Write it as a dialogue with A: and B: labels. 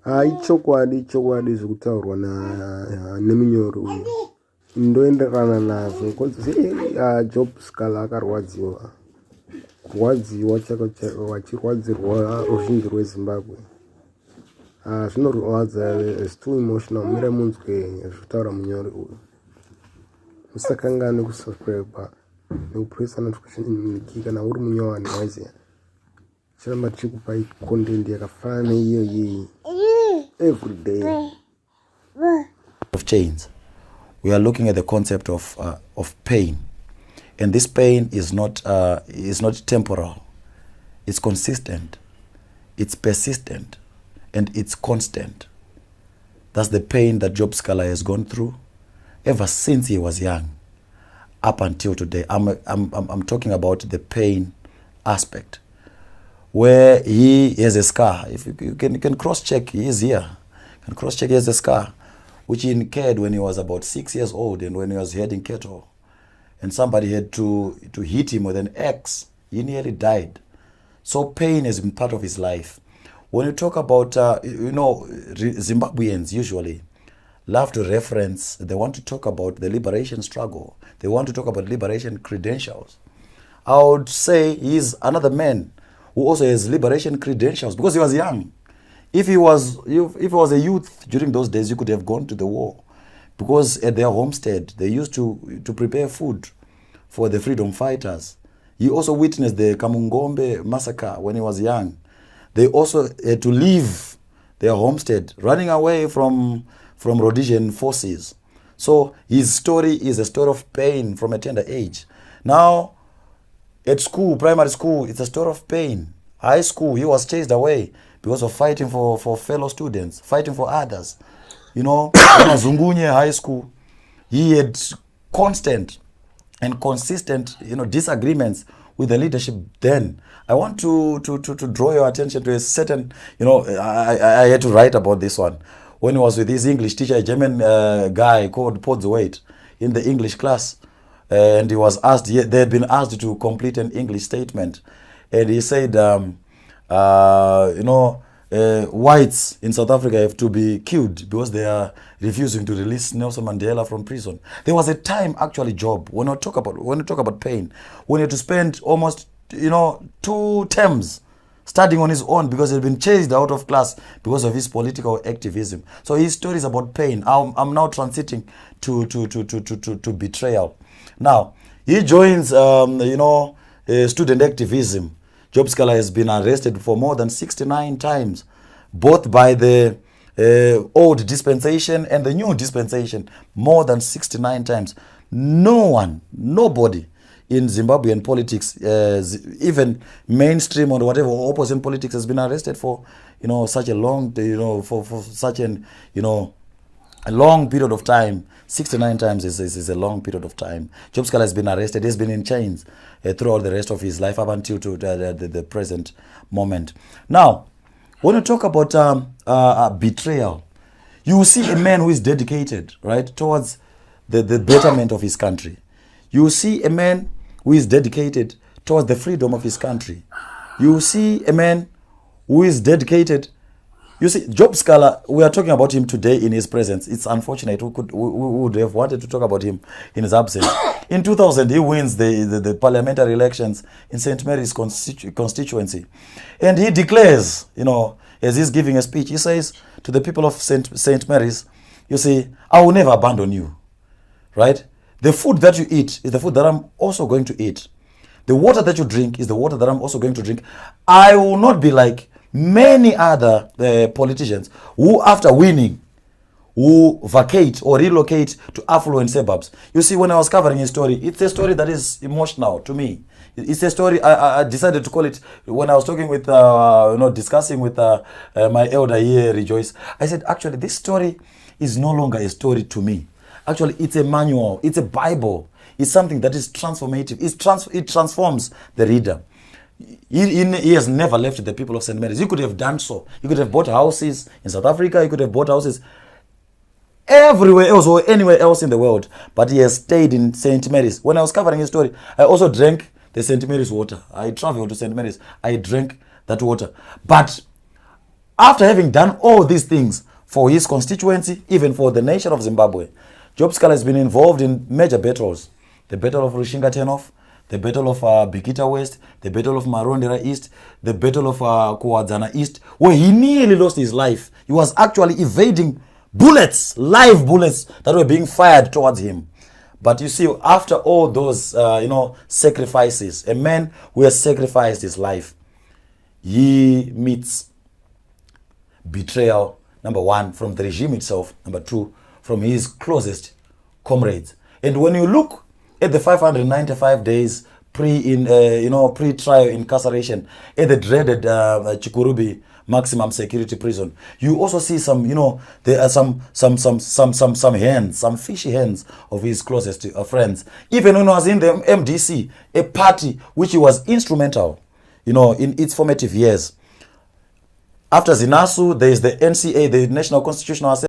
A: Chokwadi zvekutaurwa neminyoro uyu ndoenderana nazvo Job Skala akarwadziwa vachirwadzirwa ruzhinji rweZimbabwe. Zvinorwadza, is too emotional. Mira munzwe zvekutaura munyori uyu. Musakangane kusubscribe nekupressa notification kana uri munyowani waiziya. Chiramba tichikupai content yakafanana neiyoyi every day.
B: Of chains, we are looking at the concept of pain, and this pain is not temporal. It's consistent, it's persistent, and it's constant. That's the pain that Job Skala has gone through ever since he was young up until today. I'm talking about the pain aspect, where he has a scar. If you can cross-check, he is here. You can cross-check, he has a scar, which he incurred when he was about 6 years old and when he was herding cattle. And somebody had to hit him with an axe. He nearly died. So pain has been part of his life. When you talk about, Zimbabweans usually love to reference, they want to talk about the liberation struggle. They want to talk about liberation credentials. I would say he's another man who also has liberation credentials because he was young. If he was a youth during those days, you could have gone to the war, because at their homestead they used to prepare food for the freedom fighters. He also witnessed the Kamungombe massacre when he was young. They also had to leave their homestead, running away from Rhodesian forces. So his story is a story of pain from a tender age. Now, at school, primary school, it's a story of pain. High school, he was chased away because of fighting for fellow students, fighting for others. Zungunye High School, he had constant and consistent, disagreements with the leadership then. I want to draw your attention to a certain, I had to write about this one. When he was with his English teacher, a German guy called Podswait, in the English class, and he was asked, they had been asked to complete an English statement, and he said, whites in South Africa have to be killed because they are refusing to release Nelson Mandela from prison. There was a time, actually, Job, when you talk about pain, when he had to spend almost 2 terms studying on his own because he had been chased out of class because of his political activism. So his story is about pain. I'm now transiting to betrayal. Now he joins student activism. Job Skala has been arrested for more than 69 times, both by the old dispensation and the new dispensation, more than 69 times. Nobody in Zimbabwean politics, even mainstream or whatever opposition politics, has been arrested for such a long, for such a long period of time. 69 times is a long period of time. Job Skala has been arrested. He's been in chains throughout the rest of his life up until to the present moment. Now, when you talk about betrayal, you see a man who is dedicated, right, towards the betterment of his country. You see a man who is dedicated towards the freedom of his country. You see a man who is dedicated. You see, Job Skala, we are talking about him today in his presence. It's unfortunate. We would have wanted to talk about him in his absence. In 2000, he wins the parliamentary elections in St. Mary's constituency. And he declares, as he's giving a speech, he says to the people of St. Mary's, you see, I will never abandon you, right? The food that you eat is the food that I'm also going to eat. The water that you drink is the water that I'm also going to drink. I will not be like many other politicians who, after winning, who vacate or relocate to affluent suburbs. You see, when I was covering his story, it's a story that is emotional to me. It's a story, I decided to call it, when I was talking with, discussing with my elder here, Rejoice, I said, actually, this story is no longer a story to me. Actually, it's a manual, it's a Bible. It's something that is transformative. It transforms the reader. He has never left the people of St. Mary's. He could have done so. He could have bought houses in South Africa. He could have bought houses everywhere else or anywhere else in the world. But he has stayed in St. Mary's. When I was covering his story, I also drank the St. Mary's water. I traveled to St. Mary's. I drank that water. But After having done all these things for his constituency, even for the nation of Zimbabwe, Job Skala has been involved in major battles. The Battle of Rushinga Tenof, the Battle of Bikita West, the Battle of Marondera East, the Battle of Kuwadzana East, where he nearly lost his life. He was actually evading bullets, live bullets that were being fired towards him. But you see, after all those, sacrifices, a man who has sacrificed his life, he meets betrayal, number one, from the regime itself, number two, from his closest comrades. And when you look at the 595 days pre-trial incarceration at the dreaded Chikurubi maximum security prison, you also see some, there are some hands, some fishy hands of his closest friends. Even when he was in the MDC, a party which he was instrumental, in its formative years. After Zinasu, there is the NCA, the National Constitutional Assembly.